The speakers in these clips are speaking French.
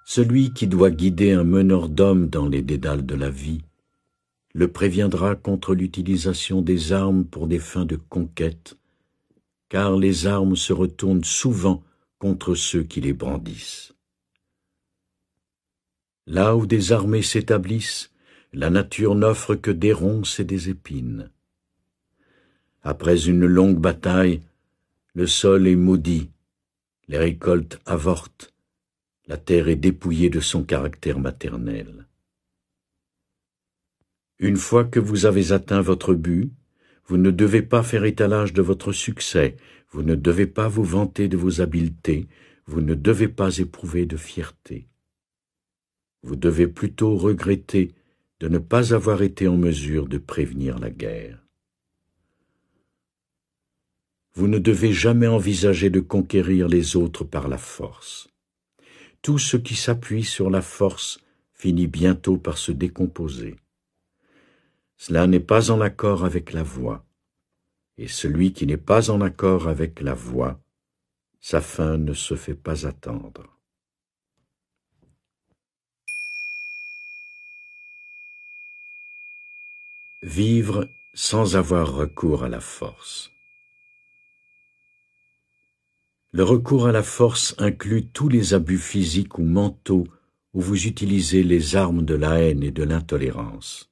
Celui qui doit guider un meneur d'hommes dans les dédales de la vie le préviendra contre l'utilisation des armes pour des fins de conquête, car les armes se retournent souvent contre ceux qui les brandissent. Là où des armées s'établissent, la nature n'offre que des ronces et des épines. Après une longue bataille, le sol est maudit, les récoltes avortent, la terre est dépouillée de son caractère maternel. Une fois que vous avez atteint votre but, vous ne devez pas faire étalage de votre succès, vous ne devez pas vous vanter de vos habiletés, vous ne devez pas éprouver de fierté. Vous devez plutôt regretter de ne pas avoir été en mesure de prévenir la guerre. Vous ne devez jamais envisager de conquérir les autres par la force. Tout ce qui s'appuie sur la force finit bientôt par se décomposer. Cela n'est pas en accord avec la voie, et celui qui n'est pas en accord avec la voie, sa fin ne se fait pas attendre. Vivre sans avoir recours à la force. Le recours à la force inclut tous les abus physiques ou mentaux où vous utilisez les armes de la haine et de l'intolérance.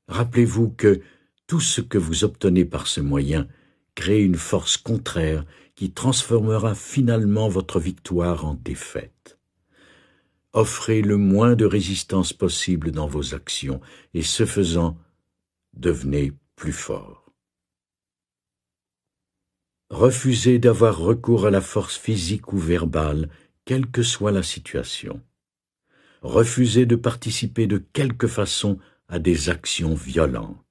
Rappelez-vous que tout ce que vous obtenez par ce moyen crée une force contraire qui transformera finalement votre victoire en défaite. Offrez le moins de résistance possible dans vos actions et ce faisant, devenez plus fort. Refusez d'avoir recours à la force physique ou verbale, quelle que soit la situation. Refusez de participer de quelque façon à des actions violentes.